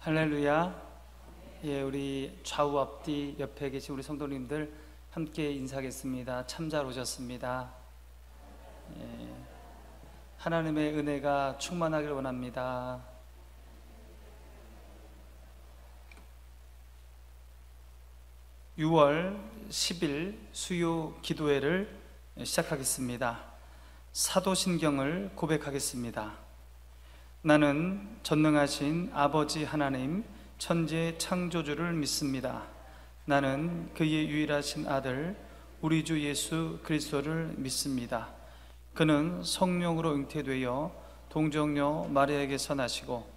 할렐루야. 예, 우리 좌우 앞뒤 옆에 계신 우리 성도님들 함께 인사하겠습니다. 참 잘 오셨습니다. 예, 하나님의 은혜가 충만하길 원합니다. (6월 10일) 수요 기도회를 시작하겠습니다. 사도신경을 고백하겠습니다. 나는 전능하신 아버지 하나님 천지 창조주를 믿습니다. 나는 그의 유일하신 아들 우리 주 예수 그리스도를 믿습니다. 그는 성령으로 잉태되어 동정녀 마리아에게서 나시고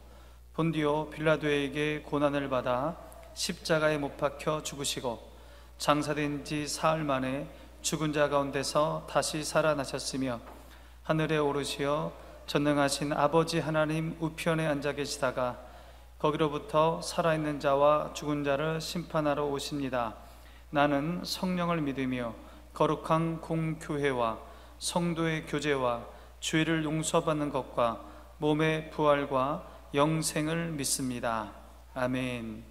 본디오 빌라도에게 고난을 받아 십자가에 못 박혀 죽으시고 장사된 지 사흘 만에 죽은 자 가운데서 다시 살아나셨으며 하늘에 오르시어 전능하신 아버지 하나님 우편에 앉아 계시다가 거기로부터 살아있는 자와 죽은 자를 심판하러 오십니다. 나는 성령을 믿으며 거룩한 공교회와 성도의 교제와 죄를 용서받는 것과 몸의 부활과 영생을 믿습니다. 아멘.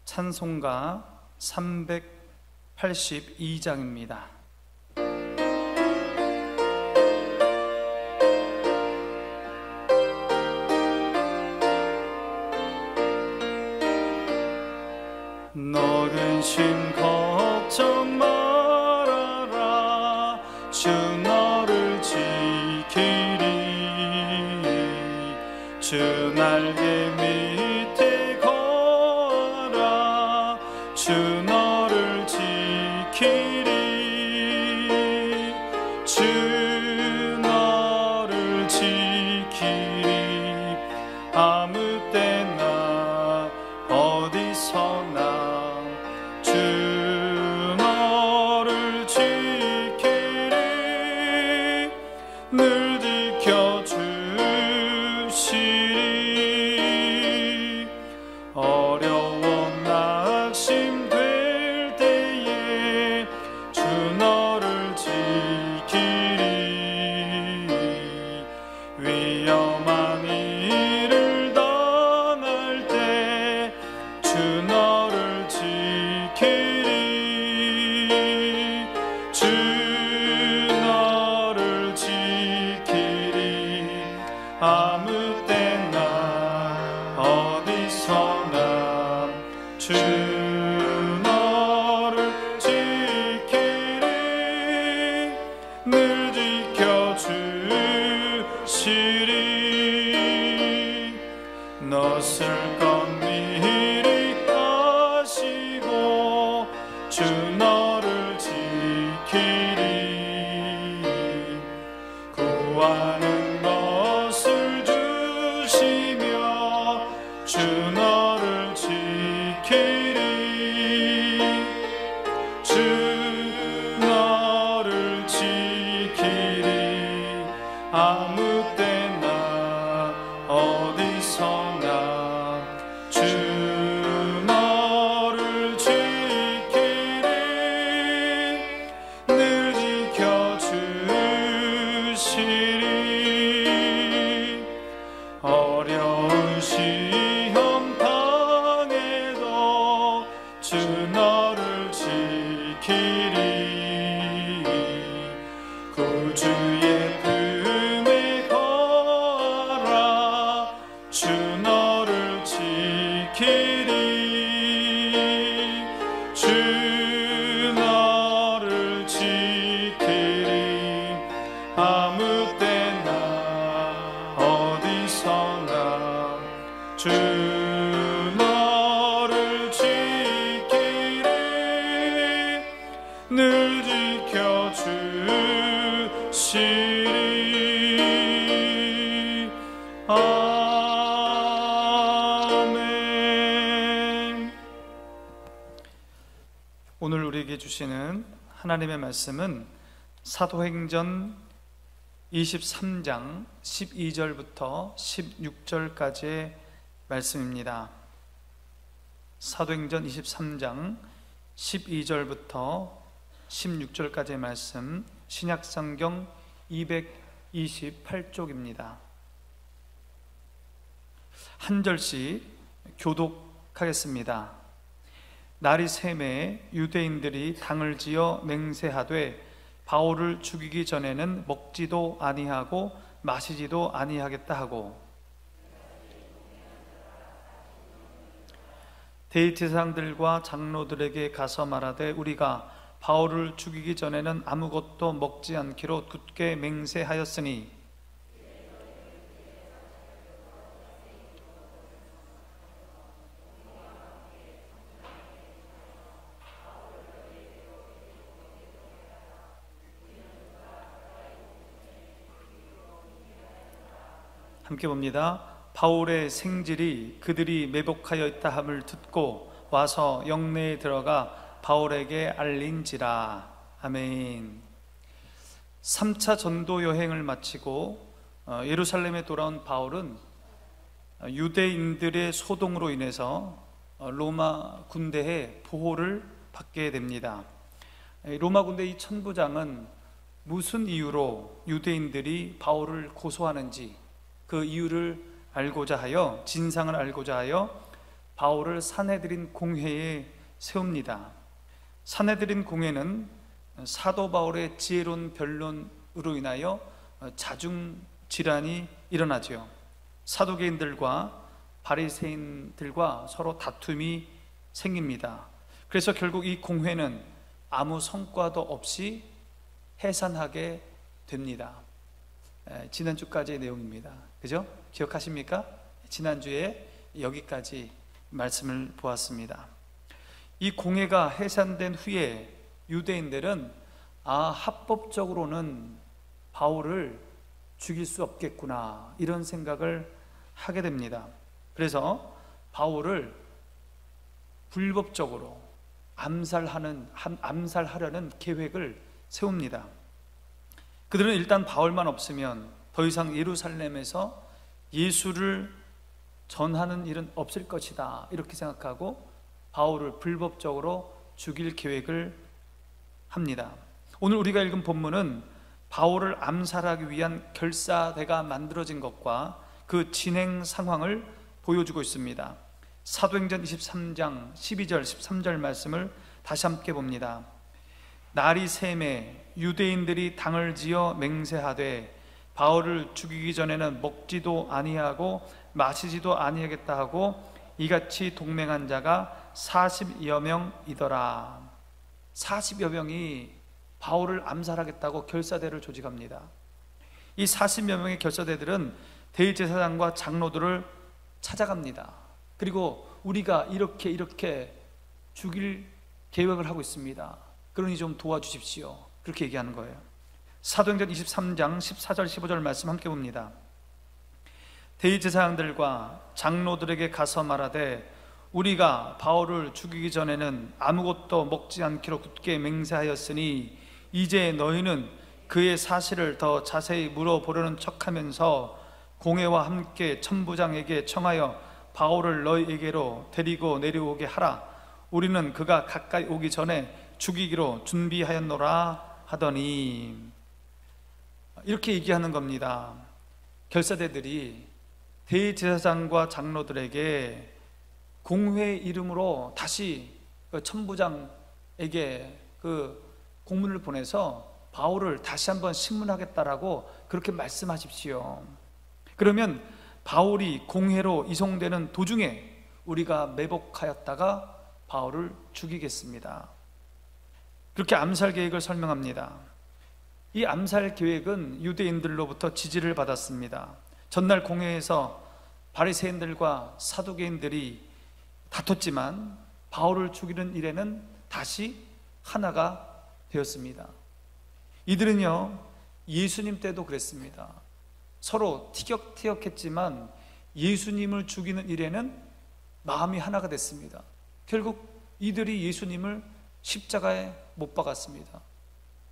찬송가 382장입니다. 너 근심 걱정 말아라. 주 너를 지키리. 주 날개 밑에 거하라. 주 너를 지키리. 주 너를 지키리. 아무 때나 어디서나 주 너를 지키리. 늘 지켜주시리. 어려워 낙심될 때에 주 너를 지키리. 위험한 일을 당할 때 주 너를 지키리. 주 너를 지키리. 아무 때나 어디서나 주 너를 지키리. 늘 지켜주시리. 넛을 건미리 가시고 주 너를 지키리. 구하는 것을 주시며 주 너를 지키리. 주 너를 지키리. 아무 때나 어디서나 주 너를 지키리. 늘 지켜주시리. 어려운 시험 당해도 주 너를 지키리. 구주의 품에 거하라. 주 너를 지키리. 주 너를 지키리. 아무 때나 어디서나 주 너를 지키리. 늘 지켜주시리. 아멘. 오늘 우리에게 주시는 하나님의 말씀은 사도행전 23장 12절부터 16절까지의 말씀입니다. 사도행전 23장 12절부터 16절까지의 말씀, 신약성경 228쪽입니다. 한 절씩 교독하겠습니다. 날이 새매 유대인들이 당을 지어 맹세하되 바울을 죽이기 전에는 먹지도 아니하고 마시지도 아니하겠다 하고, 대제사장들과 장로들에게 가서 말하되 우리가 바울을 죽이기 전에는 아무것도 먹지 않기로 굳게 맹세하였으니 함께 봅니다. 바울의 생질이 그들이 매복하여 있다 함을 듣고 와서 영내에 들어가 바울에게 알린지라. 아멘. 3차 전도 여행을 마치고 예루살렘에 돌아온 바울은 유대인들의 소동으로 인해서 로마 군대의 보호를 받게 됩니다. 로마 군대 이 천부장은 무슨 이유로 유대인들이 바울을 고소하는지 그 이유를 알고자 하여, 진상을 알고자 하여 바울을 산헤드린 공회에 세웁니다. 산헤드린 공회는 사도 바울의 지혜로운 변론으로 인하여 자중질환이 일어나죠. 사두개인들과 바리새인들과 서로 다툼이 생깁니다. 그래서 결국 이 공회는 아무 성과도 없이 해산하게 됩니다. 지난주까지의 내용입니다. 그죠? 기억하십니까? 지난주에 여기까지 말씀을 보았습니다. 이 공회가 해산된 후에 유대인들은 합법적으로는 바울을 죽일 수 없겠구나, 이런 생각을 하게 됩니다. 그래서 바울을 불법적으로 암살하려는 계획을 세웁니다. 그들은 일단 바울만 없으면 더 이상 예루살렘에서 예수를 전하는 일은 없을 것이다, 이렇게 생각하고 바울을 불법적으로 죽일 계획을 합니다. 오늘 우리가 읽은 본문은 바울을 암살하기 위한 결사대가 만들어진 것과 그 진행 상황을 보여주고 있습니다. 사도행전 23장 12절 13절 말씀을 다시 함께 봅니다. 날이 새매 유대인들이 당을 지어 맹세하되 바울을 죽이기 전에는 먹지도 아니하고 마시지도 아니하겠다 하고 이같이 동맹한 자가 40여 명이더라. 40여 명이 바울을 암살하겠다고 결사대를 조직합니다. 이 40여 명의 결사대들은 대제사장과 장로들을 찾아갑니다. 그리고 우리가 이렇게 죽일 계획을 하고 있습니다. 그러니 좀 도와주십시오, 그렇게 얘기하는 거예요. 사도행전 23장 14절 15절 말씀 함께 봅니다. 대제사장들과 장로들에게 가서 말하되 우리가 바울을 죽이기 전에는 아무것도 먹지 않기로 굳게 맹세하였으니 이제 너희는 그의 사실을 더 자세히 물어보려는 척하면서 공회와 함께 천부장에게 청하여 바울을 너희에게로 데리고 내려오게 하라. 우리는 그가 가까이 오기 전에 죽이기로 준비하였노라 하더니, 이렇게 얘기하는 겁니다. 결사대들이 대제사장과 장로들에게 공회의 이름으로 다시 천부장에게 공문을 보내서 바울을 다시 한번 신문하겠다라고 그렇게 말씀하십시오. 그러면 바울이 공회로 이송되는 도중에 우리가 매복하였다가 바울을 죽이겠습니다. 그렇게 암살 계획을 설명합니다. 이 암살 계획은 유대인들로부터 지지를 받았습니다. 전날 공회에서 바리새인들과 사두개인들이 다퉜지만 바울을 죽이는 일에는 다시 하나가 되었습니다. 이들은요, 예수님 때도 그랬습니다. 서로 티격태격했지만 예수님을 죽이는 일에는 마음이 하나가 됐습니다. 결국 이들이 예수님을 십자가에 못 박았습니다.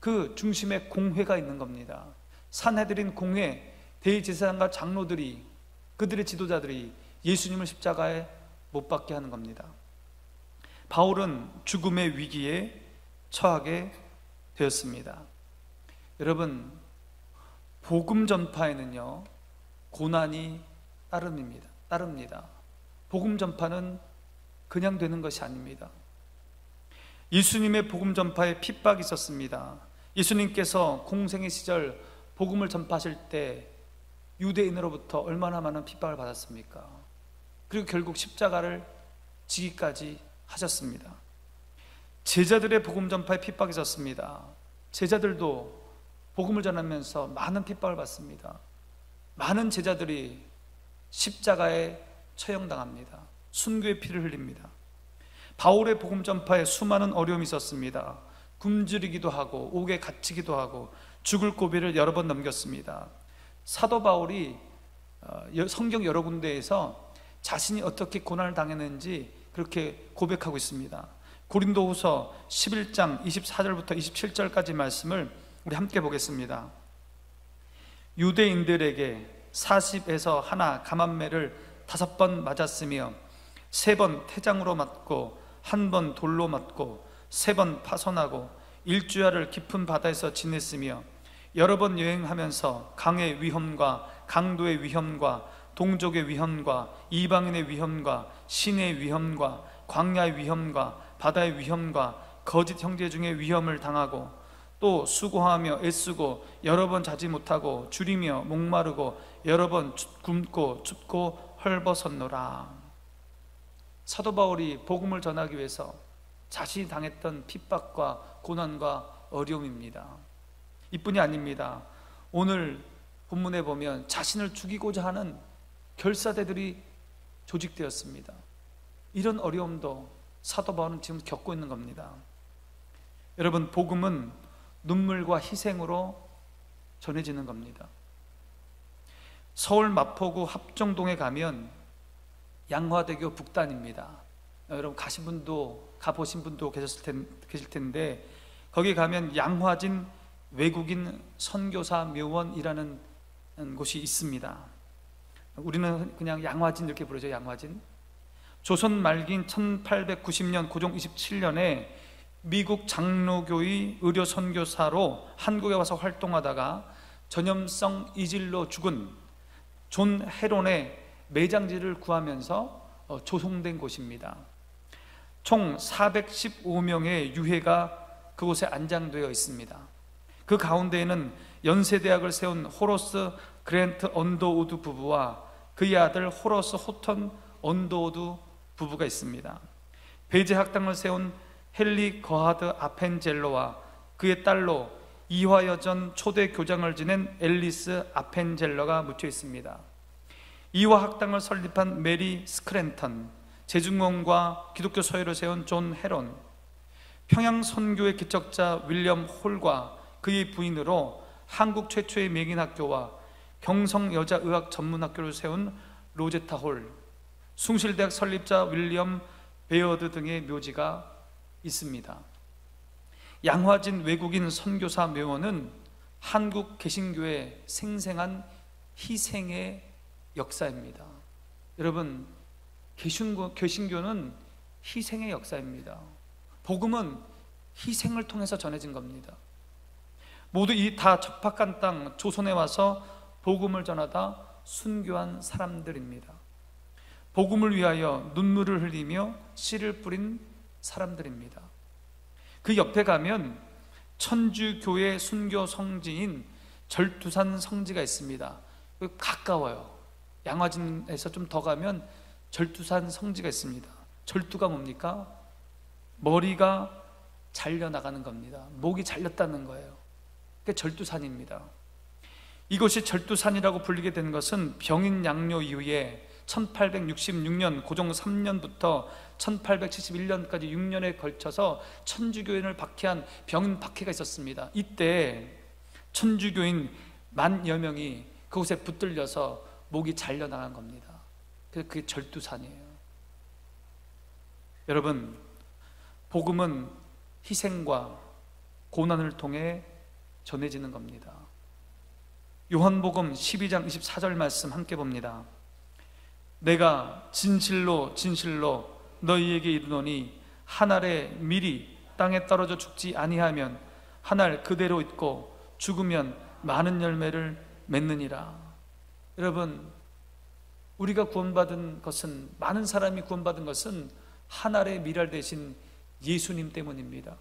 그 중심에 공회가 있는 겁니다. 산헤드린 공회, 대제사장과 장로들이, 그들의 지도자들이 예수님을 십자가에 못 박게 하는 겁니다. 바울은 죽음의 위기에 처하게 되었습니다. 여러분, 복음 전파에는요, 고난이 따릅니다. 복음 전파는 그냥 되는 것이 아닙니다. 예수님의 복음 전파에 핍박이 있었습니다. 예수님께서 공생의 시절 복음을 전파하실 때 유대인으로부터 얼마나 많은 핍박을 받았습니까? 그리고 결국 십자가를 지기까지 하셨습니다. 제자들의 복음 전파에 핍박이 있었습니다. 제자들도 복음을 전하면서 많은 핍박을 받습니다. 많은 제자들이 십자가에 처형당합니다. 순교의 피를 흘립니다. 바울의 복음 전파에 수많은 어려움이 있었습니다. 굶주리기도 하고 옥에 갇히기도 하고 죽을 고비를 여러 번 넘겼습니다. 사도 바울이 성경 여러 군데에서 자신이 어떻게 고난을 당했는지 그렇게 고백하고 있습니다. 고린도후서 11장 24절부터 27절까지 말씀을 우리 함께 보겠습니다. 유대인들에게 40에서 하나 감암매를 5번 맞았으며 3번 태장으로 맞고 1번 돌로 맞고 3번 파손하고 일주야를 깊은 바다에서 지냈으며 여러 번 여행하면서 강의 위험과 강도의 위험과 동족의 위험과 이방인의 위험과 신의 위험과 광야의 위험과 바다의 위험과 거짓 형제 중에 위험을 당하고 또 수고하며 애쓰고 여러 번 자지 못하고 줄이며 목마르고 여러 번 굶고 춥고 헐벗었노라. 사도 바울이 복음을 전하기 위해서 자신이 당했던 핍박과 고난과 어려움입니다. 이뿐이 아닙니다. 오늘 본문에 보면 자신을 죽이고자 하는 결사대들이 조직되었습니다. 이런 어려움도 사도 바울은 지금 겪고 있는 겁니다. 여러분, 복음은 눈물과 희생으로 전해지는 겁니다. 서울 마포구 합정동에 가면 양화대교 북단입니다. 여러분 가보신 분도 계실 텐데 거기 가면 양화진 외국인 선교사 묘원이라는 곳이 있습니다. 우리는 그냥 양화진 이렇게 부르죠. 양화진. 조선 말기인 1890년 고종 27년에 미국 장로교의 의료 선교사로 한국에 와서 활동하다가 전염성 이질로 죽은 존 헤론의 매장지를 구하면서 조성된 곳입니다. 총 415명의 유해가 그곳에 안장되어 있습니다. 그 가운데에는 연세대학을 세운 호러스 그랜트 언더우드 부부와 그의 아들 호러스 호턴 언더우드 부부가 있습니다. 배제 학당을 세운 헨리 거하드 아펜젤로와 그의 딸로 이화여전 초대 교장을 지낸 앨리스 아펜젤러가 묻혀 있습니다. 이화 학당을 설립한 메리 스크랜턴, 제중원과 기독교 서열을 세운 존 헤론, 평양 선교의 기척자 윌리엄 홀과 그의 부인으로 한국 최초의 맹인학교와 경성 여자의학 전문학교를 세운 로제타 홀, 숭실대학 설립자 윌리엄 베어드 등의 묘지가 있습니다. 양화진 외국인 선교사 묘원은 한국 개신교의 생생한 희생의 역사입니다. 여러분, 개신교는 희생의 역사입니다. 복음은 희생을 통해서 전해진 겁니다. 모두 이 다 적박한 땅 조선에 와서 복음을 전하다 순교한 사람들입니다. 복음을 위하여 눈물을 흘리며 씨를 뿌린 사람들입니다. 그 옆에 가면 천주교의 순교 성지인 절두산 성지가 있습니다. 가까워요. 양화진에서 좀 더 가면 절두산 성지가 있습니다. 절두가 뭡니까? 머리가 잘려나가는 겁니다. 목이 잘렸다는 거예요. 그게 절두산입니다. 이곳이 절두산이라고 불리게 된 것은 병인 양료 이후에 1866년 고종 3년부터 1871년까지 6년에 걸쳐서 천주교인을 박해한 병인 박해가 있었습니다. 이때 천주교인 10,000여 명이 그곳에 붙들려서 목이 잘려나간 겁니다. 그게 절두산이에요. 여러분, 복음은 희생과 고난을 통해 전해지는 겁니다. 요한복음 12장 24절 말씀 함께 봅니다. 내가 진실로 진실로 너희에게 이르노니 한 알의 밀이 땅에 떨어져 죽지 아니하면 한 알 그대로 있고 죽으면 많은 열매를 맺느니라. 여러분, 우리가 구원받은 것은, 많은 사람이 구원받은 것은 하늘의 미랄 되신 예수님 때문입니다.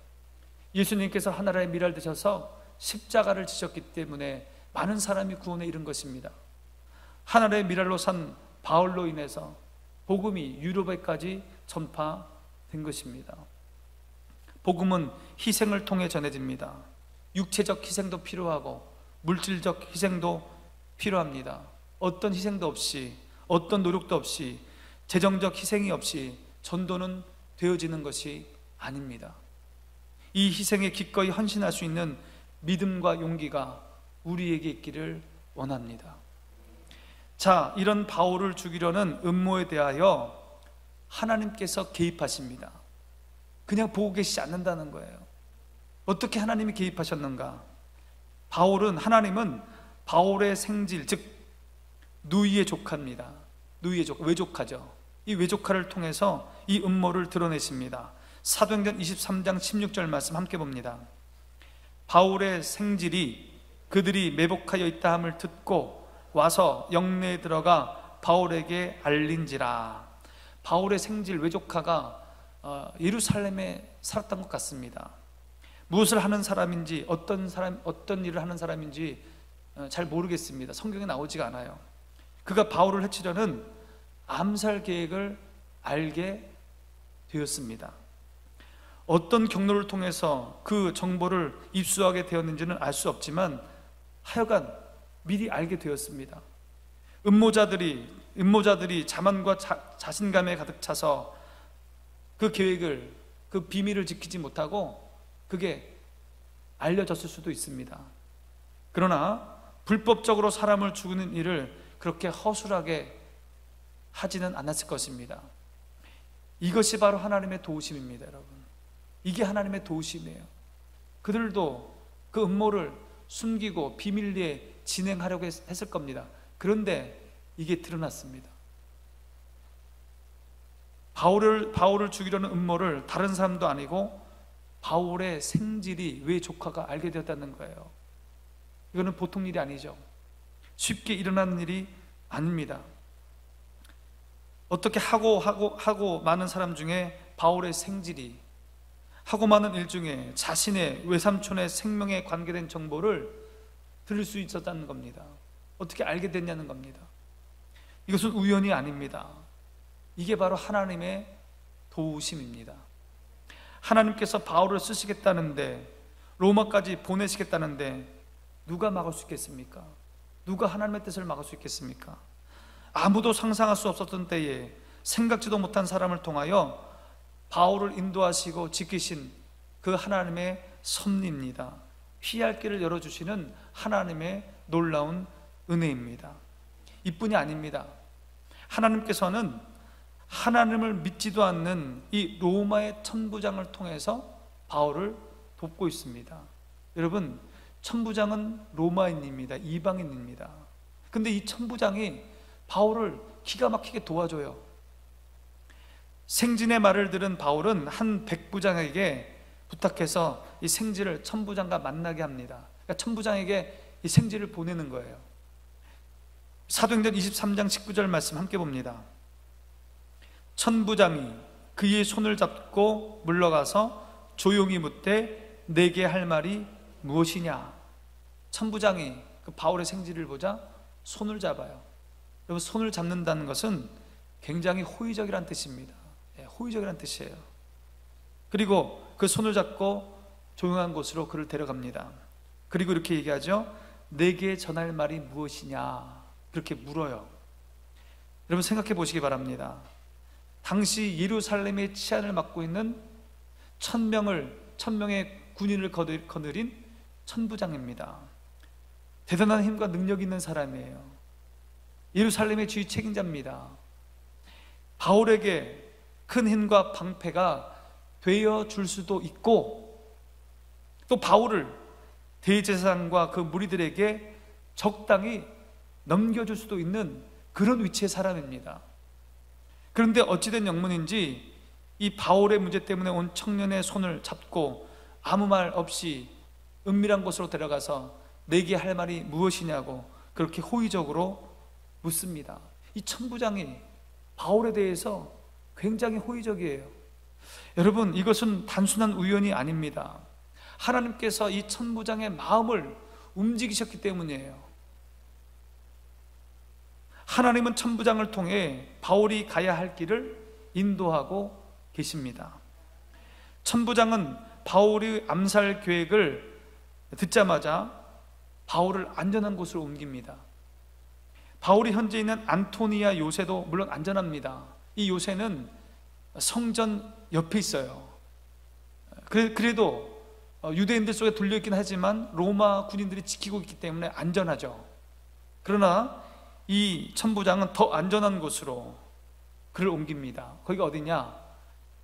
예수님께서 하늘의 미랄 되셔서 십자가를 지셨기 때문에 많은 사람이 구원에 이른 것입니다. 하늘의 미랄로 산 바울로 인해서 복음이 유럽에까지 전파된 것입니다. 복음은 희생을 통해 전해집니다. 육체적 희생도 필요하고 물질적 희생도 필요합니다. 어떤 희생도 없이, 어떤 노력도 없이, 재정적 희생이 없이 전도는 되어지는 것이 아닙니다. 이 희생에 기꺼이 헌신할 수 있는 믿음과 용기가 우리에게 있기를 원합니다. 자, 이런 바울을 죽이려는 음모에 대하여 하나님께서 개입하십니다. 그냥 보고 계시지 않는다는 거예요. 어떻게 하나님이 개입하셨는가? 하나님은 바울의 생질, 즉 누이의 조카입니다. 외조카죠. 이 외조카를 통해서 이 음모를 드러내십니다. 사도행전 23장 16절 말씀 함께 봅니다. 바울의 생질이 그들이 매복하여 있다 함을 듣고 와서 영내에 들어가 바울에게 알린지라. 바울의 생질, 외조카가 예루살렘에 살았던 것 같습니다. 무엇을 하는 사람인지, 어떤 일을 하는 사람인지 잘 모르겠습니다. 성경에 나오지가 않아요. 그가 바울을 해치려는 암살 계획을 알게 되었습니다. 어떤 경로를 통해서 그 정보를 입수하게 되었는지는 알 수 없지만 하여간 미리 알게 되었습니다. 음모자들이 자만과 자신감에 가득 차서 그 계획을, 그 비밀을 지키지 못하고 그게 알려졌을 수도 있습니다. 그러나 불법적으로 사람을 죽이는 일을 그렇게 허술하게 하지는 않았을 것입니다. 이것이 바로 하나님의 도우심입니다, 여러분. 이게 하나님의 도우심이에요. 그들도 그 음모를 숨기고 비밀리에 진행하려고 했을 겁니다. 그런데 이게 드러났습니다. 바울을 죽이려는 음모를 다른 사람도 아니고 바울의 생질이, 외조카가 알게 되었다는 거예요. 이거는 보통 일이 아니죠. 쉽게 일어나는 일이 아닙니다. 어떻게 하고 많은 사람 중에 바울의 생질이, 하고 많은 일 중에 자신의 외삼촌의 생명에 관계된 정보를 들을 수 있었다는 겁니다. 어떻게 알게 됐냐는 겁니다. 이것은 우연이 아닙니다. 이게 바로 하나님의 도우심입니다. 하나님께서 바울을 쓰시겠다는데, 로마까지 보내시겠다는데 누가 막을 수 있겠습니까? 누가 하나님의 뜻을 막을 수 있겠습니까? 아무도 상상할 수 없었던 때에 생각지도 못한 사람을 통하여 바울을 인도하시고 지키신 그 하나님의 섭리입니다. 피할 길을 열어주시는 하나님의 놀라운 은혜입니다. 이뿐이 아닙니다. 하나님께서는 하나님을 믿지도 않는 이 로마의 천부장을 통해서 바울을 돕고 있습니다. 여러분, 천부장은 로마인입니다. 이방인입니다. 근데 이 천부장이 바울을 기가 막히게 도와줘요. 생진의 말을 들은 바울은 한 백부장에게 부탁해서 이 생질을 천부장과 만나게 합니다. 그러니까 천부장에게 이 생질을 보내는 거예요. 사도행전 23장 19절 말씀 함께 봅니다. 천부장이 그의 손을 잡고 물러가서 조용히 묻되 내게 할 말이 무엇이냐. 천부장이 그 바울의 생질을 보자 손을 잡아요. 여러분, 손을 잡는다는 것은 굉장히 호의적이란 뜻입니다. 호의적이란 뜻이에요. 그리고 그 손을 잡고 조용한 곳으로 그를 데려갑니다. 그리고 이렇게 얘기하죠. 내게 전할 말이 무엇이냐, 그렇게 물어요. 여러분, 생각해 보시기 바랍니다. 당시 예루살렘의 치안을 맡고 있는 1000명의 군인을 거느린 천부장입니다. 대단한 힘과 능력이 있는 사람이에요. 예루살렘의 주의 책임자입니다. 바울에게 큰 힘과 방패가 되어줄 수도 있고, 또 바울을 대제사장과 그 무리들에게 적당히 넘겨줄 수도 있는 그런 위치의 사람입니다. 그런데 어찌된 영문인지 이 바울의 문제 때문에 온 청년의 손을 잡고 아무 말 없이 은밀한 곳으로 데려가서 내게 할 말이 무엇이냐고 그렇게 호의적으로 묻습니다. 이 천부장이 바울에 대해서 굉장히 호의적이에요. 여러분, 이것은 단순한 우연이 아닙니다. 하나님께서 이 천부장의 마음을 움직이셨기 때문이에요. 하나님은 천부장을 통해 바울이 가야 할 길을 인도하고 계십니다. 천부장은 바울의 암살 계획을 듣자마자 바울을 안전한 곳으로 옮깁니다. 바울이 현재 있는 안토니아 요새도 물론 안전합니다. 이 요새는 성전 옆에 있어요. 그래도 유대인들 속에 둘려있긴 하지만 로마 군인들이 지키고 있기 때문에 안전하죠. 그러나 이 천부장은 더 안전한 곳으로 그를 옮깁니다. 거기가 어디냐?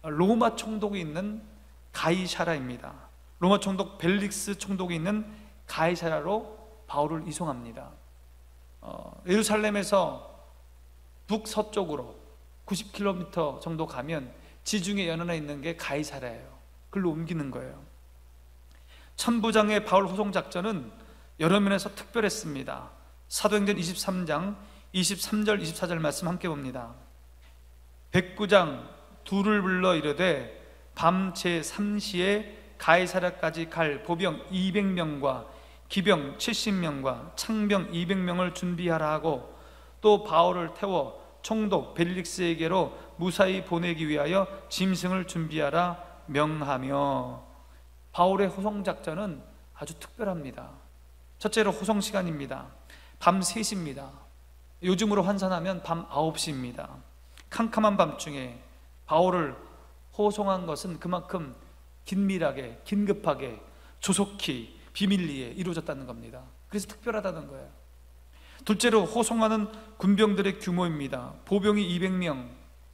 로마 총독이 있는 가이사라입니다. 로마 총독 벨릭스 총독이 있는 가이사라로 바울을 이송합니다. 예루살렘에서 북서쪽으로 90km 정도 가면 지중해 연안에 있는 게 가이사라예요. 그걸로 옮기는 거예요. 천부장의 바울 호송 작전은 여러 면에서 특별했습니다. 사도행전 23장 23절 24절 말씀 함께 봅니다. 백부장 둘을 불러 이르되 밤 제3시에 가이사랴까지 갈 보병 200명과 기병 70명과 창병 200명을 준비하라 하고 또 바울을 태워 총독 벨릭스에게로 무사히 보내기 위하여 짐승을 준비하라 명하며. 바울의 호송 작전은 아주 특별합니다. 첫째로 호송 시간입니다. 밤 3시입니다. 요즘으로 환산하면 밤 9시입니다. 캄캄한 밤중에 바울을 호송한 것은 그만큼 긴밀하게, 긴급하게, 조속히, 비밀리에 이루어졌다는 겁니다. 그래서 특별하다는 거예요. 둘째로 호송하는 군병들의 규모입니다. 보병이 200명,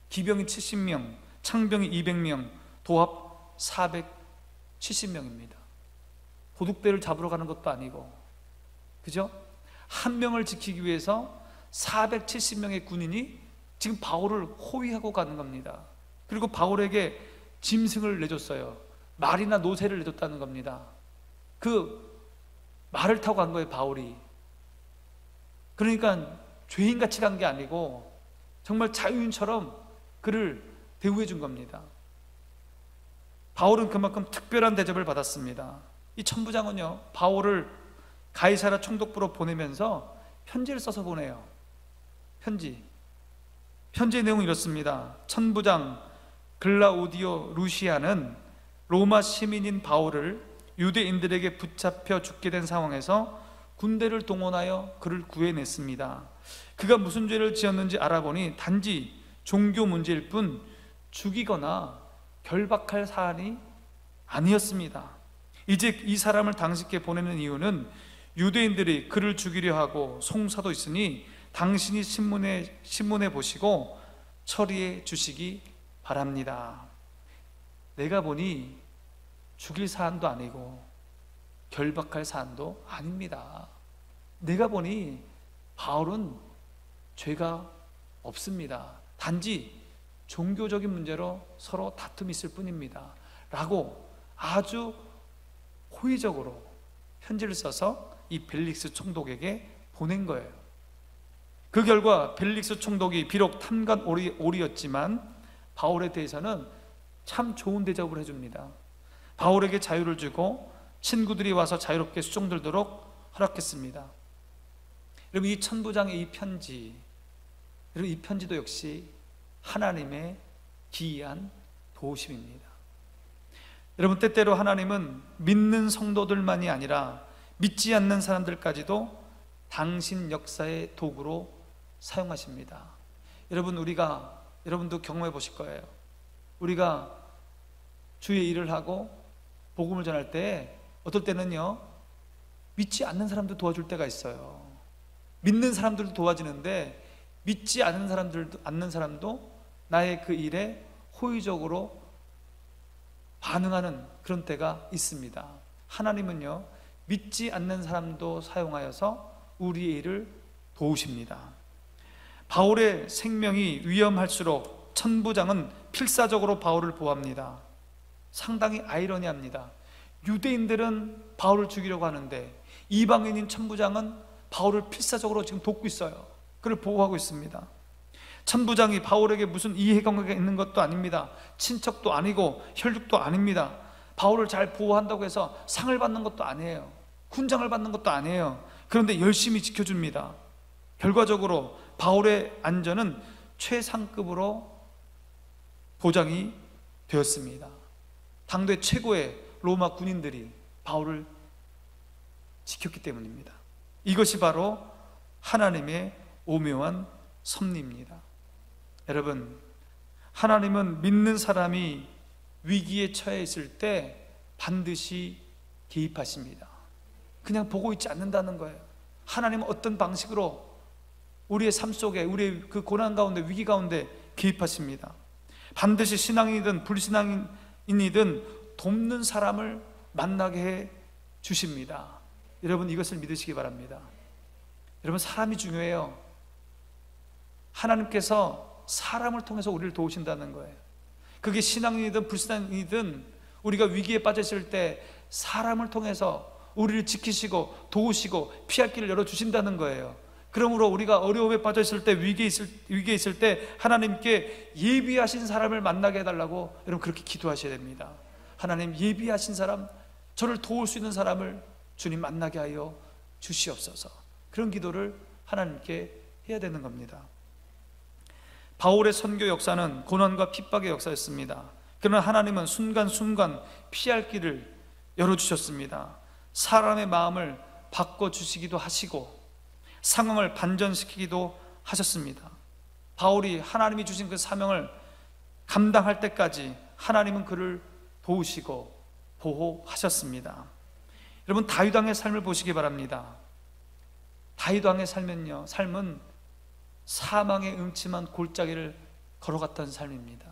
기병이 70명, 창병이 200명, 도합 470명입니다. 도둑배를 잡으러 가는 것도 아니고, 그죠? 한 명을 지키기 위해서 470명의 군인이 지금 바울을 호위하고 가는 겁니다. 그리고 바울에게 짐승을 내줬어요. 말이나 노새를 내줬다는 겁니다. 그 말을 타고 간 거예요, 바울이. 그러니까 죄인같이 간 게 아니고 정말 자유인처럼 그를 대우해 준 겁니다. 바울은 그만큼 특별한 대접을 받았습니다. 이 천부장은요, 바울을 가이사랴 총독부로 보내면서 편지를 써서 보내요. 편지의 내용은 이렇습니다. 천부장 글라우디오 루시아는 로마 시민인 바울을 유대인들에게 붙잡혀 죽게 된 상황에서 군대를 동원하여 그를 구해냈습니다. 그가 무슨 죄를 지었는지 알아보니 단지 종교 문제일 뿐 죽이거나 결박할 사안이 아니었습니다. 이제 이 사람을 당신께 보내는 이유는 유대인들이 그를 죽이려 하고 송사도 있으니 당신이 신문에 보시고 처리해 주시기 바랍니다. 내가 보니 죽일 사안도 아니고 결박할 사안도 아닙니다. 내가 보니 바울은 죄가 없습니다. 단지 종교적인 문제로 서로 다툼이 있을 뿐입니다. 라고 아주 호의적으로 편지를 써서 이 벨릭스 총독에게 보낸 거예요. 그 결과 벨릭스 총독이 비록 탐관오리였지만 바울에 대해서는 참 좋은 대접을 해줍니다. 바울에게 자유를 주고 친구들이 와서 자유롭게 수종들도록 허락했습니다. 여러분, 이 천부장의 이 편지, 여러분, 이 편지도 역시 하나님의 기이한 도우심입니다. 여러분, 때때로 하나님은 믿는 성도들만이 아니라 믿지 않는 사람들까지도 당신 역사의 도구로 사용하십니다. 여러분도 경험해 보실 거예요. 우리가 주의 일을 하고 복음을 전할 때 어떨 때는요, 믿지 않는 사람도 도와줄 때가 있어요. 믿는 사람들도 도와지는데 믿지 않는 사람도 나의 그 일에 호의적으로 반응하는 그런 때가 있습니다. 하나님은요, 믿지 않는 사람도 사용하여서 우리의 일을 도우십니다. 바울의 생명이 위험할수록 천부장은 필사적으로 바울을 보호합니다. 상당히 아이러니합니다. 유대인들은 바울을 죽이려고 하는데 이방인인 천부장은 바울을 필사적으로 지금 돕고 있어요. 그를 보호하고 있습니다. 천부장이 바울에게 무슨 이해관계가 있는 것도 아닙니다. 친척도 아니고 혈육도 아닙니다. 바울을 잘 보호한다고 해서 상을 받는 것도 아니에요. 훈장을 받는 것도 아니에요. 그런데 열심히 지켜줍니다. 결과적으로 바울의 안전은 최상급으로 보장이 되었습니다. 당대 최고의 로마 군인들이 바울을 지켰기 때문입니다. 이것이 바로 하나님의 오묘한 섭리입니다. 여러분, 하나님은 믿는 사람이 위기에 처해 있을 때 반드시 개입하십니다. 그냥 보고 있지 않는다는 거예요. 하나님은 어떤 방식으로 우리의 삶 속에, 우리의 그 고난 가운데, 위기 가운데 개입하십니다. 반드시 신앙인이든 불신앙인이든 돕는 사람을 만나게 해 주십니다. 여러분, 이것을 믿으시기 바랍니다. 여러분, 사람이 중요해요. 하나님께서 사람을 통해서 우리를 도우신다는 거예요. 그게 신앙인이든 불신앙인이든 우리가 위기에 빠졌을 때 사람을 통해서 우리를 지키시고 도우시고 피할 길을 열어주신다는 거예요. 그러므로 우리가 어려움에 빠졌을 때, 위기에 있을 때 하나님께 예비하신 사람을 만나게 해달라고 여러분 그렇게 기도하셔야 됩니다. 하나님, 예비하신 사람, 저를 도울 수 있는 사람을 주님 만나게 하여 주시옵소서. 그런 기도를 하나님께 해야 되는 겁니다. 바울의 선교 역사는 고난과 핍박의 역사였습니다. 그러나 하나님은 순간순간 피할 길을 열어주셨습니다. 사람의 마음을 바꿔주시기도 하시고 상황을 반전시키기도 하셨습니다. 바울이 하나님이 주신 그 사명을 감당할 때까지 하나님은 그를 도우시고 보호하셨습니다. 여러분, 다윗 왕의 삶을 보시기 바랍니다. 다윗 왕의 삶은 사망의 음침한 골짜기를 걸어갔던 삶입니다.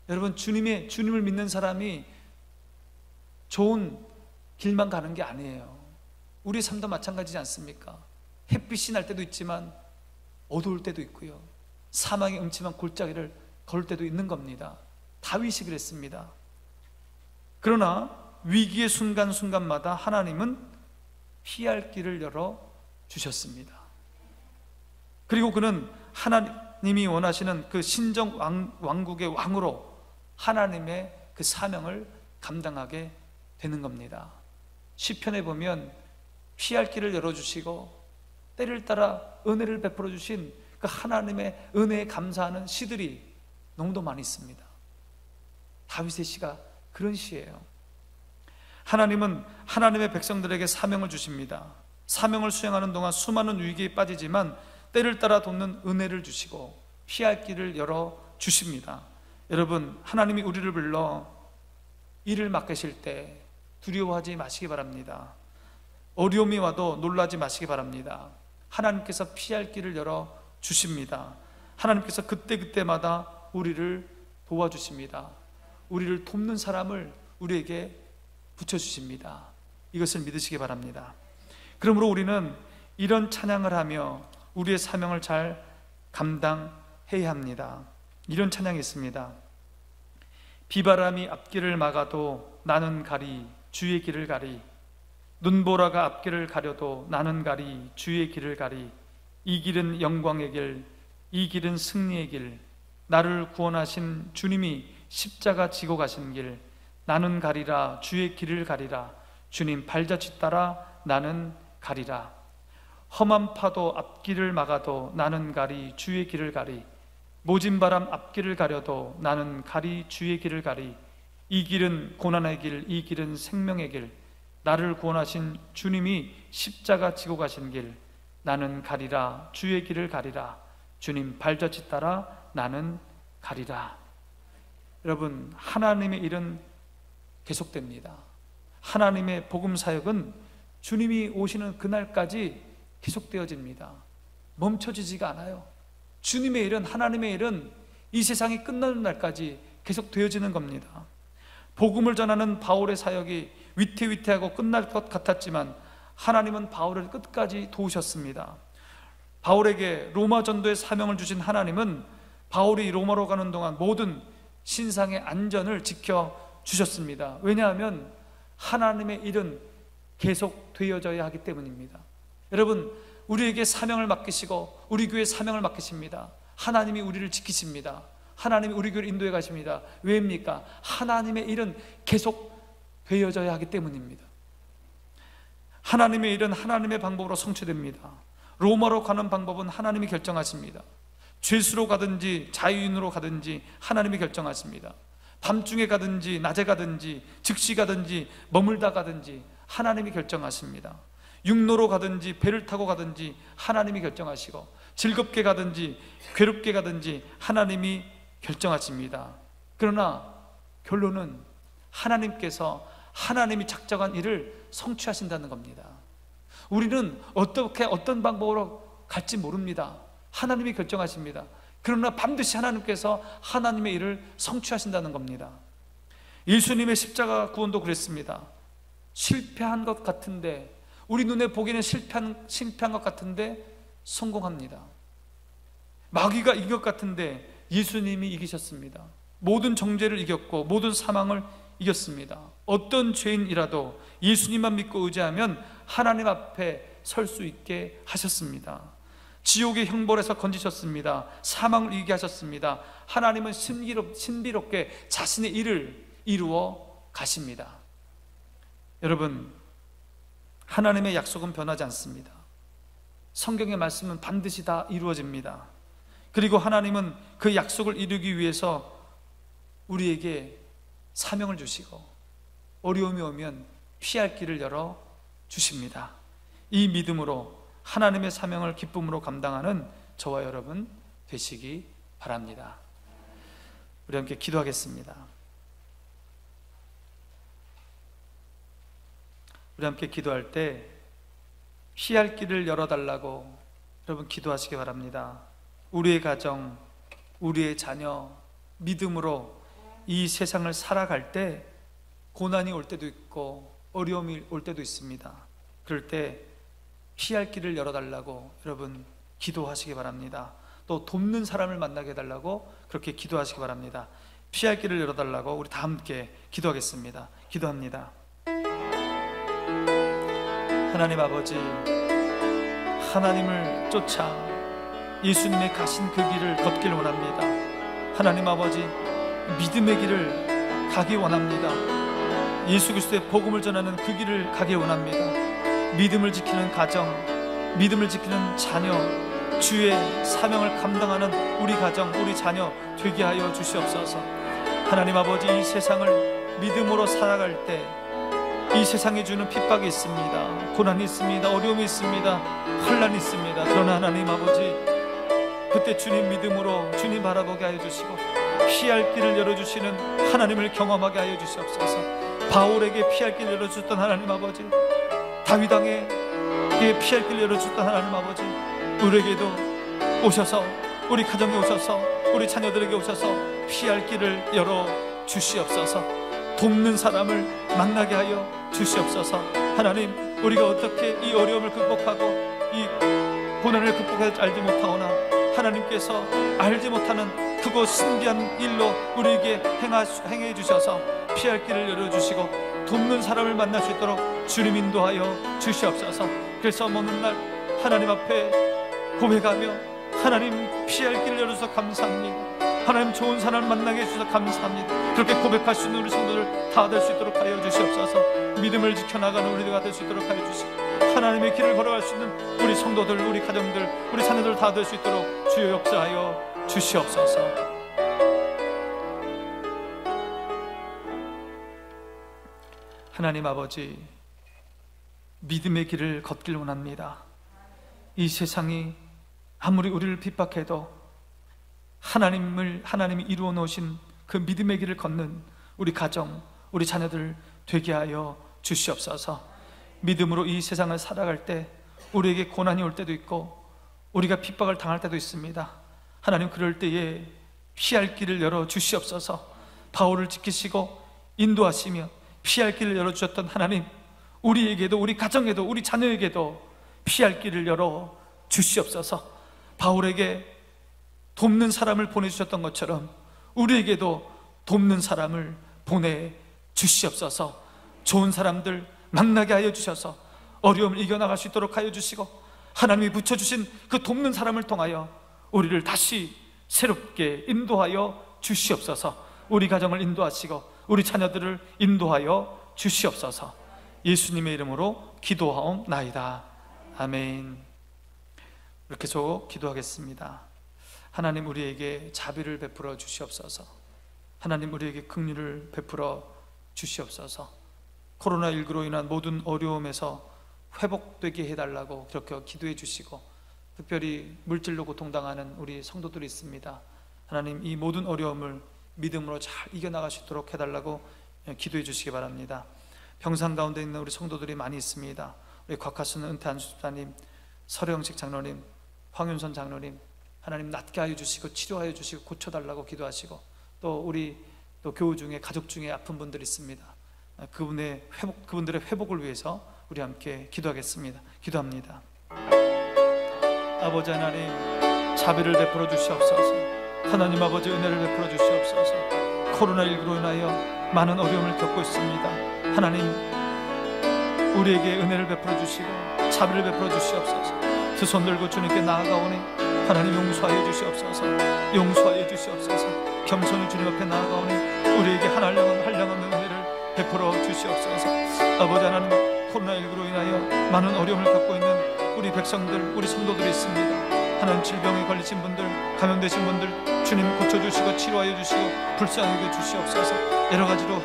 여러분, 주님을 믿는 사람이 좋은 길만 가는 게 아니에요. 우리 삶도 마찬가지지 않습니까? 햇빛이 날 때도 있지만 어두울 때도 있고요, 사망의 음침한 골짜기를 걸을 때도 있는 겁니다. 다윗이 그랬습니다. 그러나 위기의 순간순간마다 하나님은 피할 길을 열어 주셨습니다. 그리고 그는 하나님이 원하시는 그 신정 왕국의 왕으로 하나님의 그 사명을 감당하게 되는 겁니다. 시편에 보면 피할 길을 열어주시고 때를 따라 은혜를 베풀어 주신 그 하나님의 은혜에 감사하는 시들이 너무도 많이 있습니다. 다윗의 시가 그런 시예요. 하나님은 하나님의 백성들에게 사명을 주십니다. 사명을 수행하는 동안 수많은 위기에 빠지지만 때를 따라 돕는 은혜를 주시고 피할 길을 열어 주십니다. 여러분, 하나님이 우리를 불러 일을 맡기실 때 두려워하지 마시기 바랍니다. 어려움이 와도 놀라지 마시기 바랍니다. 하나님께서 피할 길을 열어 주십니다. 하나님께서 그때그때마다 우리를 도와주십니다. 우리를 돕는 사람을 우리에게 붙여주십니다. 이것을 믿으시기 바랍니다. 그러므로 우리는 이런 찬양을 하며 우리의 사명을 잘 감당해야 합니다. 이런 찬양이 있습니다. 비바람이 앞길을 막아도 나는 가리 주의 길을 가리, 눈보라가 앞길을 가려도 나는 가리 주의 길을 가리. 이 길은 영광의 길, 이 길은 승리의 길, 나를 구원하신 주님이 십자가 지고 가신 길, 나는 가리라 주의 길을 가리라. 주님 발자취 따라 나는 가리라. 험한 파도 앞길을 막아도 나는 가리 주의 길을 가리. 모진 바람 앞길을 가려도 나는 가리 주의 길을 가리. 이 길은 고난의 길, 이 길은 생명의 길, 나를 구원하신 주님이 십자가 지고 가신 길, 나는 가리라 주의 길을 가리라. 주님 발자취 따라 나는 가리라. 여러분, 하나님의 일은 계속됩니다. 하나님의 복음 사역은 주님이 오시는 그날까지 계속되어집니다. 멈춰지지가 않아요. 주님의 일은, 하나님의 일은 이 세상이 끝나는 날까지 계속되어지는 겁니다. 복음을 전하는 바울의 사역이 위태위태하고 끝날 것 같았지만 하나님은 바울을 끝까지 도우셨습니다. 바울에게 로마 전도의 사명을 주신 하나님은 바울이 로마로 가는 동안 모든 신상의 안전을 지켜주셨습니다. 왜냐하면 하나님의 일은 계속 되어져야 하기 때문입니다. 여러분, 우리에게 사명을 맡기시고 우리 교회에 사명을 맡기십니다. 하나님이 우리를 지키십니다. 하나님이 우리 교회를 인도해 가십니다. 왜입니까? 하나님의 일은 계속 되어져야 하기 때문입니다. 하나님의 일은 하나님의 방법으로 성취됩니다. 로마로 가는 방법은 하나님이 결정하십니다. 죄수로 가든지 자유인으로 가든지 하나님이 결정하십니다. 밤중에 가든지 낮에 가든지 즉시 가든지 머물다 가든지 하나님이 결정하십니다. 육로로 가든지 배를 타고 가든지 하나님이 결정하시고, 즐겁게 가든지 괴롭게 가든지 하나님이 결정하십니다. 그러나 결론은 하나님께서 하나님이 작정한 일을 성취하신다는 겁니다. 우리는 어떤 방법으로 갈지 모릅니다. 하나님이 결정하십니다. 그러나 반드시 하나님께서 하나님의 일을 성취하신다는 겁니다. 예수님의 십자가 구원도 그랬습니다. 실패한 것 같은데, 우리 눈에 보기에는 실패한 것 같은데 성공합니다. 마귀가 이긴 것 같은데 예수님이 이기셨습니다. 모든 정죄를 이겼고 모든 사망을 이겼습니다. 어떤 죄인이라도 예수님만 믿고 의지하면 하나님 앞에 설 수 있게 하셨습니다. 지옥의 형벌에서 건지셨습니다. 사망을 이기게 하셨습니다. 하나님은 신비롭게 자신의 일을 이루어 가십니다. 여러분, 하나님의 약속은 변하지 않습니다. 성경의 말씀은 반드시 다 이루어집니다. 그리고 하나님은 그 약속을 이루기 위해서 우리에게 사명을 주시고 어려움이 오면 피할 길을 열어 주십니다. 이 믿음으로 하나님의 사명을 기쁨으로 감당하는 저와 여러분 되시기 바랍니다. 우리 함께 기도하겠습니다. 우리 함께 기도할 때 피할 길을 열어달라고 여러분 기도하시기 바랍니다. 우리의 가정, 우리의 자녀 믿음으로 이 세상을 살아갈 때 고난이 올 때도 있고 어려움이 올 때도 있습니다. 그럴 때 피할 길을 열어달라고 여러분 기도하시기 바랍니다. 또 돕는 사람을 만나게 해달라고 그렇게 기도하시기 바랍니다. 피할 길을 열어달라고 우리 다 함께 기도하겠습니다. 기도합니다. 하나님 아버지, 하나님을 쫓아 예수님의 가신 그 길을 걷길 원합니다. 하나님 아버지, 믿음의 길을 가기 원합니다. 예수 그리스도의 복음을 전하는 그 길을 가기 원합니다. 믿음을 지키는 가정, 믿음을 지키는 자녀, 주의 사명을 감당하는 우리 가정, 우리 자녀 되게 하여 주시옵소서. 하나님 아버지, 이 세상을 믿음으로 살아갈 때 이 세상에 주는 핍박이 있습니다. 고난이 있습니다. 어려움이 있습니다. 환난이 있습니다. 그러나 하나님 아버지, 그때 주님 믿음으로 주님 바라보게 하여 주시고 피할 길을 열어주시는 하나님을 경험하게 하여 주시옵소서. 바울에게 피할 길을 열어주셨던 하나님 아버지, 다윗 왕에게 피할 길을 열어주셨던 하나님 아버지, 우리에게도 오셔서, 우리 가정에 오셔서, 우리 자녀들에게 오셔서 피할 길을 열어주시옵소서. 돕는 사람을 만나게 하여 주시옵소서. 하나님, 우리가 어떻게 이 어려움을 극복하고 이 고난을 극복할지 알지 못하오나 하나님께서 알지 못하는 그곳 신비한 일로 우리에게 행해 주셔서 피할 길을 열어주시고 돕는 사람을 만날 수 있도록 주님 인도하여 주시옵소서. 그래서 먹는 날 하나님 앞에 고백하며 하나님 피할 길을 열어주셔서 감사합니다. 하나님 좋은 사람을 만나게 해주셔서 감사합니다. 그렇게 고백할 수 있는 우리 성도들 다 될 수 있도록 하여 주시옵소서. 믿음을 지켜나가는 우리가 될 수 있도록 하여 주시고 하나님의 길을 걸어갈 수 있는 우리 성도들, 우리 가정들, 우리 자녀들 다 될 수 있도록 주여 역사하여 주시옵소서. 하나님 아버지, 믿음의 길을 걷길 원합니다. 이 세상이 아무리 우리를 핍박해도 하나님이 이루어 놓으신 그 믿음의 길을 걷는 우리 가정, 우리 자녀들 되게 하여 주시옵소서. 믿음으로 이 세상을 살아갈 때 우리에게 고난이 올 때도 있고 우리가 핍박을 당할 때도 있습니다. 하나님, 그럴 때에 피할 길을 열어 주시옵소서. 바울을 지키시고 인도하시며 피할 길을 열어주셨던 하나님, 우리에게도, 우리 가정에도, 우리 자녀에게도 피할 길을 열어 주시옵소서. 바울에게 돕는 사람을 보내주셨던 것처럼 우리에게도 돕는 사람을 보내주시옵소서. 좋은 사람들 만나게 하여 주셔서 어려움을 이겨나갈 수 있도록 하여 주시고 하나님이 붙여주신 그 돕는 사람을 통하여 우리를 다시 새롭게 인도하여 주시옵소서. 우리 가정을 인도하시고 우리 자녀들을 인도하여 주시옵소서. 예수님의 이름으로 기도하옵나이다. 아멘. 이렇게 저 기도하겠습니다. 하나님, 우리에게 자비를 베풀어 주시옵소서. 하나님, 우리에게 긍휼을 베풀어 주시옵소서. 코로나19로 인한 모든 어려움에서 회복되게 해달라고 그렇게 기도해 주시고, 특별히 물질로 고통당하는 우리 성도들이 있습니다. 하나님, 이 모든 어려움을 믿음으로 잘 이겨나갈 수 있도록 해달라고 기도해 주시기 바랍니다. 병상 가운데 있는 우리 성도들이 많이 있습니다. 우리 곽하수는 은퇴한 수사님, 서령식 장로님, 황윤선 장로님, 하나님 낫게 하여 주시고 치료하여 주시고 고쳐달라고 기도하시고, 또 우리 또 교우 중에 가족 중에 아픈 분들이 있습니다. 그분들의 회복을 위해서 우리 함께 기도하겠습니다. 기도합니다. 아버지 하나님, 자비를 베풀어 주시옵소서. 하나님 아버지, 은혜를 베풀어 주시옵소서. 코로나19로 인하여 많은 어려움을 겪고 있습니다. 하나님, 우리에게 은혜를 베풀어 주시고 자비를 베풀어 주시옵소서. 두 손 들고 주님께 나아가오니 하나님 용서하여 주시옵소서. 용서하여 주시옵소서. 겸손히 주님 앞에 나아가오니 우리에게 한량없는 은혜를 베풀어 주시옵소서. 아버지 하나님, 코로나19로 인하여 많은 어려움을 겪고 있는 우리 백성들, 우리 성도들이 있습니다. 하나님, 질병에 걸리신 분들, 감염되신 분들 주님 고쳐주시고 치료하여 주시고 불쌍하게 주시옵소서. 여러 가지로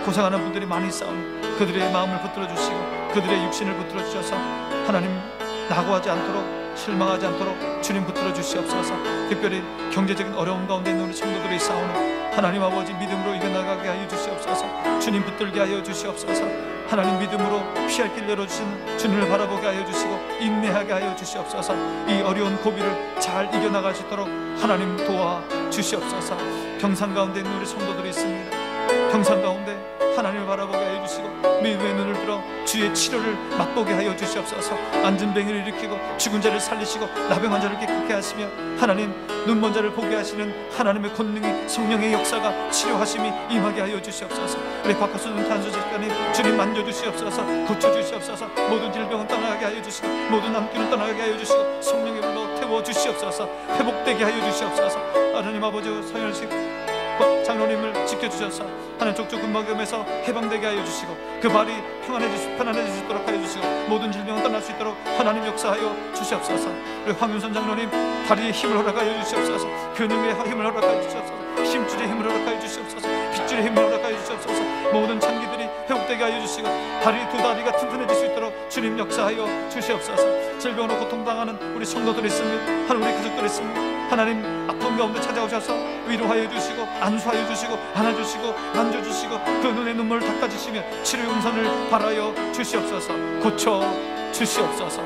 고생하는 분들이 많이 있사오니 그들의 마음을 붙들어 주시고 그들의 육신을 붙들어 주셔서 하나님, 낙오하지 않도록, 실망하지 않도록 주님 붙들어 주시옵소서. 특별히 경제적인 어려움 가운데 있는 우리 성도들이 있사오니 하나님 아버지, 믿음으로 이겨나가게 하여 주시옵소서. 주님 붙들게 하여 주시옵소서. 하나님, 믿음으로 피할 길 열어주신 주님을 바라보게 하여 주시고 인내하게 하여 주시옵소서. 이 어려운 고비를 잘 이겨나갈 수 있도록 하나님 도와 주시옵소서. 병상 가운데 있는 우리 성도들이 있습니다. 병상 가운데 하나님을 바라보게 하여 주시고 믿음의 눈을 들어 주의 치료를 맛보게 하여 주시옵소서. 안진뱅이를 일으키고 죽은 자를 살리시고 나병한 자를 깨끗게 하시며 하나님, 눈먼 자를 보게 하시는 하나님의 권능이, 성령의 역사가, 치료하심이 임하게 하여 주시옵소서. 우리 곽하수는 탄수직관님 주님 만져주시옵소서. 고쳐주시옵소서. 모든 질병은 떠나게 하여 주시고 모든 암기는 떠나게 하여 주시고 성령의 불로 태워주시옵소서. 회복되게 하여 주시옵소서. 하나님 아버지, 서현식 장로님을 지켜주셔서 하나님 족저근막염에서 해방되게 하여 주시고 그 발이 편안해질 수 있도록 하여 주시고 모든 질병을 떠날 수 있도록 하나님 역사하여 주시옵소서. 우리 황윤선 장로님 다리에 힘을 허락하여 주시옵소서. 근육에 힘을 허락하여 주시옵소서. 심줄에 힘을 허락하여 주시옵소서. 빗줄에 힘을 허락하여 주시옵소서. 모든 장기들이 회복되게 하여 주시고 두 다리가 튼튼해질 수 있도록 주님 역사하여 주시옵소서. 질병으로 고통당하는 우리 성도들이 있습니다. 하나님, 우리 가족들이 있습니다. 하나님, 아픈 가운데 찾아오셔서 위로하여 주시고 안수하여 주시고 안아주시고 만져주시고 그 눈에 눈물을 닦아주시며 치료 용선을 바라여 주시옵소서. 고쳐 주시옵소서.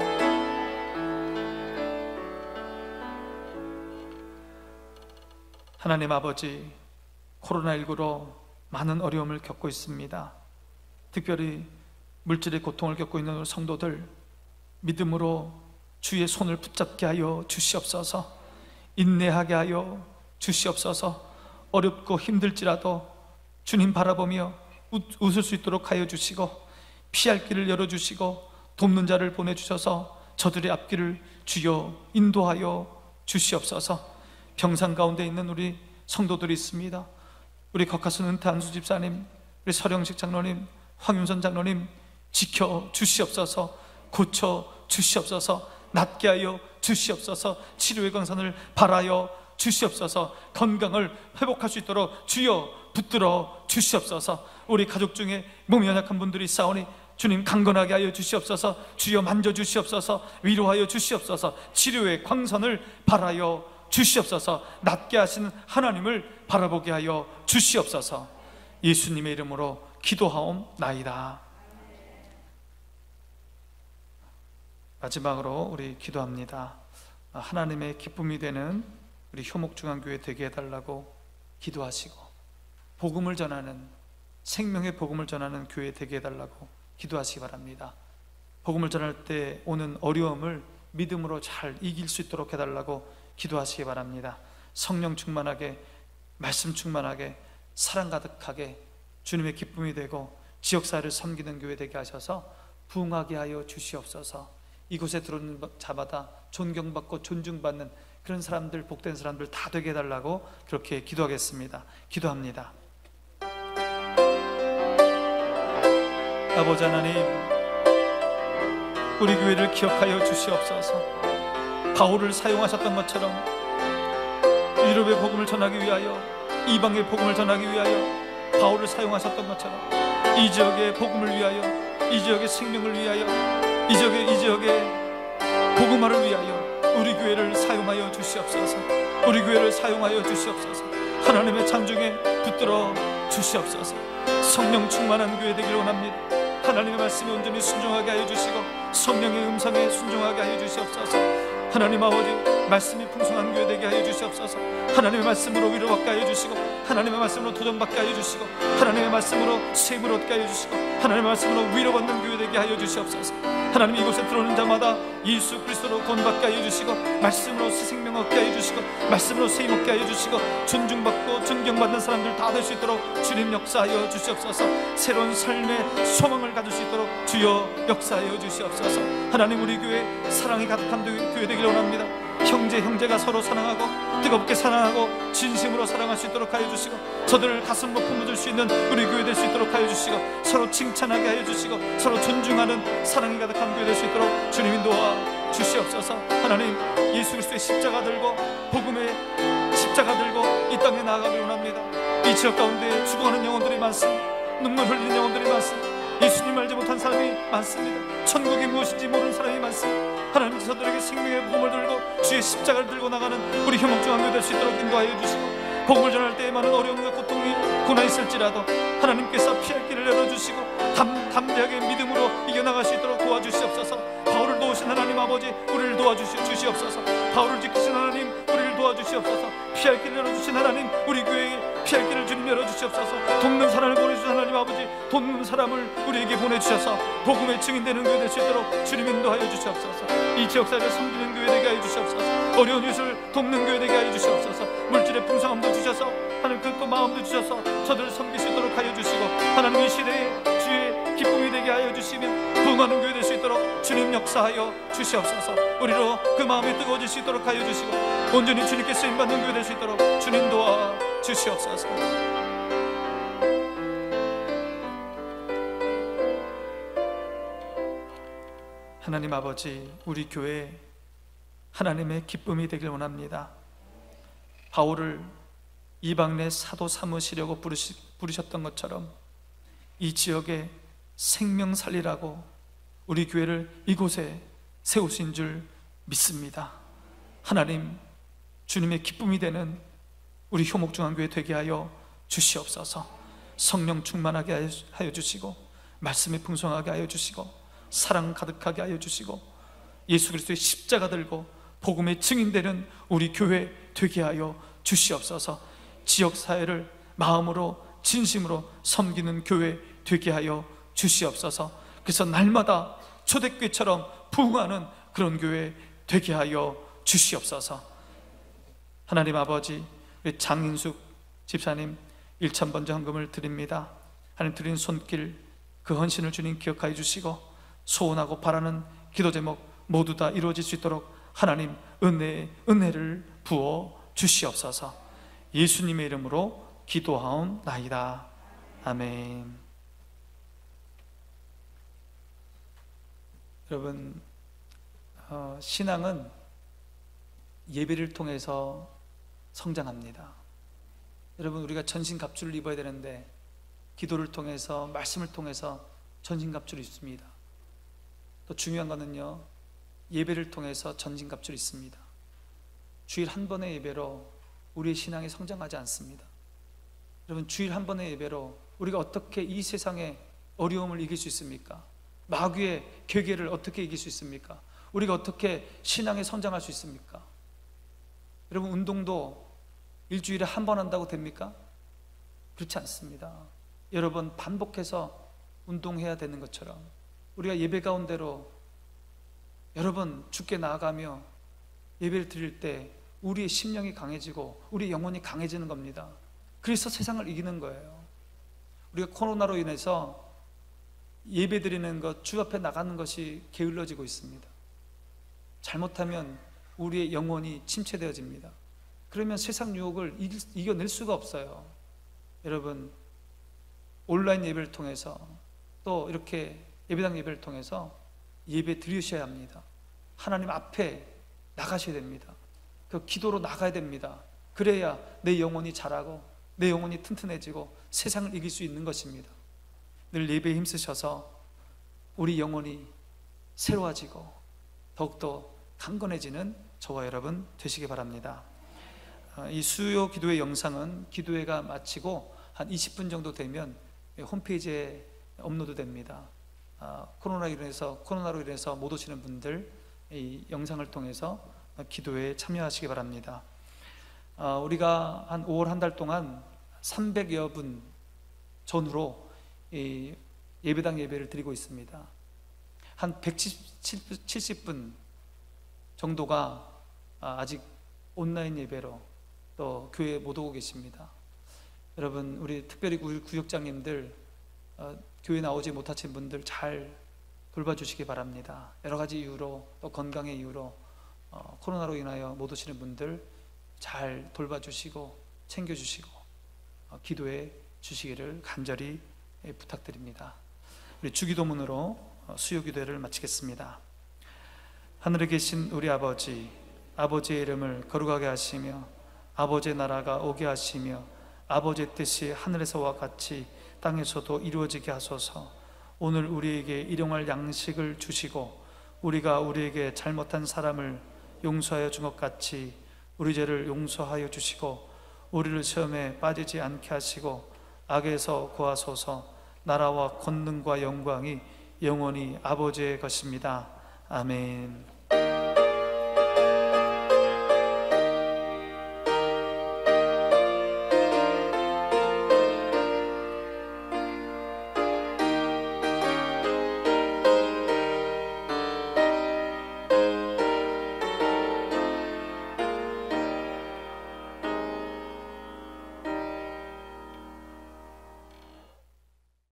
하나님 아버지, 코로나19로 많은 어려움을 겪고 있습니다. 특별히 물질의 고통을 겪고 있는 성도들, 믿음으로 주의 손을 붙잡게 하여 주시옵소서. 인내하게 하여 주시옵소서. 어렵고 힘들지라도 주님 바라보며 웃을 수 있도록 하여 주시고 피할 길을 열어주시고 돕는 자를 보내주셔서 저들의 앞길을 주여 인도하여 주시옵소서. 병상 가운데 있는 우리 성도들이 있습니다. 우리 곽하순 은퇴한 수집사님, 우리 서령식 장로님, 황윤선 장로님 지켜 주시옵소서. 고쳐 주시옵소서. 낫게 하여 주시옵소서. 치료의 광선을 발하여 주시옵소서. 건강을 회복할 수 있도록 주여 붙들어 주시옵소서. 우리 가족 중에 몸이 연약한 분들이 있사오니 주님 강건하게 하여 주시옵소서. 주여 만져주시옵소서. 위로하여 주시옵소서. 치료의 광선을 발하여 주시옵소서. 낫게 하시는 하나님을 바라보게 하여 주시옵소서. 예수님의 이름으로 기도하옵나이다. 마지막으로 우리 기도합니다. 하나님의 기쁨이 되는 우리 효목중앙교회 되게 해달라고 기도하시고 복음을 전하는, 생명의 복음을 전하는 교회 되게 해달라고 기도하시기 바랍니다. 복음을 전할 때 오는 어려움을 믿음으로 잘 이길 수 있도록 해달라고 기도하시기 바랍니다. 성령 충만하게, 말씀 충만하게, 사랑 가득하게 주님의 기쁨이 되고 지역사회를 섬기는 교회 되게 하셔서 부흥하게 하여 주시옵소서. 이곳에 들어오는 자마다 존경받고 존중받는 그런 사람들, 복된 사람들 다 되게 해달라고 그렇게 기도하겠습니다. 기도합니다. 아버지 하나님, 우리 교회를 기억하여 주시옵소서. 바울을 사용하셨던 것처럼 유럽의 복음을 전하기 위하여, 이방의 복음을 전하기 위하여 바울을 사용하셨던 것처럼 이 지역의 복음을 위하여, 이 지역의 생명을 위하여, 이 지역의 복음화를 위하여 우리 교회를 사용하여 주시옵소서. 우리 교회를 사용하여 주시옵소서. 하나님의 창중에 붙들어 주시옵소서. 성령 충만한 교회 되기를 원합니다. 하나님의 말씀에 온전히 순종하게 하여 주시고 성령의 음성에 순종하게 하여 주시옵소서. 하나님 아버지, 말씀이 풍성한 교회 되게 하여 주시옵소서. 하나님의 말씀으로 위로받게 하여 주시고, 하나님의 말씀으로 도전받게 하여 주시고, 하나님의 말씀으로 셈을 얻게 하여 주시고, 하나님의 말씀으로 위로받는 교회 되게 하여 주시옵소서. 하나님, 이곳에 들어오는 자마다 예수 그리스도로 구원받게 하여 주시고, 말씀으로 새 생명 얻게 하여 주시고, 말씀으로 새 힘 얻게 하여 주시고, 존중받고 존경받는 사람들 다 될 수 있도록 주님 역사하여 주시옵소서. 새로운 삶의 소망을 가질 수 있도록 주여 역사하여 주시옵소서. 하나님, 우리 교회 사랑이 가득한 교회 되기를 원합니다. 형제가 서로 사랑하고 뜨겁게 사랑하고 진심으로 사랑할 수 있도록 하여 주시고, 저들을 가슴으로 품어줄 수 있는 우리 교회 될 수 있도록 하여 주시고, 서로 칭찬하게 하여 주시고, 서로 존중하는 사랑이 가득한 교회 될 수 있도록 주님이 도와 주시옵소서. 하나님, 예수 그리스도의 십자가 들고, 복음의 십자가 들고 이 땅에 나아가길 원합니다. 이 지역 가운데 죽어가는 영혼들이 많습니다. 눈물 흘리는 영혼들이 많습니다. 예수님 알지 못한 사람이 많습니다. 천국이 무엇인지 모르는 사람이 많습니다. 하나님, 저들에게 생명의 복음을 들고 주의 십자가를 들고 나가는 우리 혐오증한 교회 될 수 있도록 인도하여 주시고, 복음을 전할 때에 많은 어려움과 고통이 고난이 있을지라도 하나님께서 피할 길을 열어주시고 담대하게 믿음으로 이겨나갈 수 있도록 도와주시옵소서. 바울을 도우신 하나님 아버지, 우리를 도와주시옵소서. 바울을 지키신 하나님, 우리를 도와주시옵소서. 피할 길을 열어주신 하나님, 우리 교회에 피할 길을 주님 열어주시옵소서. 돕는 사람을 보내주신 하나님 아버지, 돕는 사람을 우리에게 보내주셔서 복음의 증인되는 교회 될 수 있도록 주님 인도하여 주시옵소서. 이 지역사회를 섬기는 교회 되게 하여 주시옵소서. 어려운 이웃을 돕는 교회 되게 하여 주시옵소서. 물질의 풍성함도 주셔서 하나님, 뜻도 마음도 주셔서 저들을 섬길 수 있도록 하여 주시고, 하나님 이 시대에 주의 기쁨이 되게 하여 주시면 부흥하는 교회 될 수 있도록 주님 역사하여 주시옵소서. 우리로 그 마음이 뜨거워질 수 있도록 하여 주시고, 온전히 주님께 쓰임받는 교회 될 수 있도록 주님 도와 주시옵소서. 하나님 아버지, 우리 교회 하나님의 기쁨이 되길 원합니다. 바울을 이방 내 사도 삼으시려고 부르셨던 것처럼 이 지역에 생명 살리라고 우리 교회를 이곳에 세우신 줄 믿습니다. 하나님, 주님의 기쁨이 되는 우리 효목중앙교회 되게 하여 주시옵소서. 성령 충만하게 하여 주시고, 말씀이 풍성하게 하여 주시고, 사랑 가득하게 하여 주시고, 예수 그리스도의 십자가 들고 복음의 증인되는 우리 교회 되게 하여 주시옵소서. 지역사회를 마음으로 진심으로 섬기는 교회 되게 하여 주시옵소서. 그래서 날마다 초대교회처럼 부흥하는 그런 교회 되게 하여 주시옵소서. 하나님 아버지, 우리 장인숙 집사님 1,000번째 헌금을 드립니다. 하나님, 드린 손길, 그 헌신을 주님 기억하여 주시고, 소원하고 바라는 기도 제목 모두 다 이루어질 수 있도록 하나님 은혜를 부어 주시옵소서. 예수님의 이름으로 기도하옵나이다. 아멘. 여러분, 신앙은 예배를 통해서 성장합니다. 여러분, 우리가 전신갑주를 입어야 되는데 기도를 통해서, 말씀을 통해서 전신갑주를 입습니다. 또 중요한 거는요, 예배를 통해서 전신갑주를 입습니다. 주일 한 번의 예배로 우리의 신앙이 성장하지 않습니다. 여러분, 주일 한 번의 예배로 우리가 어떻게 이 세상의 어려움을 이길 수 있습니까? 마귀의 괴계를 어떻게 이길 수 있습니까? 우리가 어떻게 신앙에 성장할 수 있습니까? 여러분, 운동도 일주일에 한 번 한다고 됩니까? 그렇지 않습니다. 여러 번 반복해서 운동해야 되는 것처럼 우리가 예배 가운데로 여러 번 주께 나아가며 예배를 드릴 때 우리의 심령이 강해지고 우리의 영혼이 강해지는 겁니다. 그래서 세상을 이기는 거예요. 우리가 코로나로 인해서 예배 드리는 것, 주 앞에 나가는 것이 게을러지고 있습니다. 잘못하면 우리의 영혼이 침체되어집니다. 그러면 세상 유혹을 이겨낼 수가 없어요. 여러분, 온라인 예배를 통해서 또 이렇게 예배당 예배를 통해서 예배 드리셔야 합니다. 하나님 앞에 나가셔야 됩니다. 그 기도로 나가야 됩니다. 그래야 내 영혼이 자라고 내 영혼이 튼튼해지고 세상을 이길 수 있는 것입니다. 늘 예배에 힘쓰셔서 우리 영혼이 새로워지고 더욱더 강건해지는 저와 여러분 되시기 바랍니다. 이 수요 기도회 영상은 기도회가 마치고 한 20분 정도 되면 홈페이지에 업로드 됩니다. 코로나로 인해서 못 오시는 분들 이 영상을 통해서 기도회에 참여하시기 바랍니다. 우리가 한 5월 한 달 동안 300여 분 전후로 예배당 예배를 드리고 있습니다. 한 170분 정도가 아직 온라인 예배로 또 교회에 못 오고 계십니다. 여러분, 우리 특별히 구역장님들 교회 나오지 못하신 분들 잘 돌봐주시기 바랍니다. 여러 가지 이유로 또 건강의 이유로 코로나로 인하여 못 오시는 분들 잘 돌봐주시고 챙겨주시고 기도해 주시기를 간절히 부탁드립니다. 우리 주기도문으로 수요 기도회를 마치겠습니다. 하늘에 계신 우리 아버지, 아버지의 이름을 거룩하게 하시며 아버지의 나라가 오게 하시며 아버지의 뜻이 하늘에서와 같이 땅에서도 이루어지게 하소서. 오늘 우리에게 일용할 양식을 주시고 우리가 우리에게 잘못한 사람을 용서하여 준 것 같이 우리 죄를 용서하여 주시고 우리를 시험에 빠지지 않게 하시고 악에서 구하소서. 나라와 권능과 영광이 영원히 아버지의 것입니다. 아멘.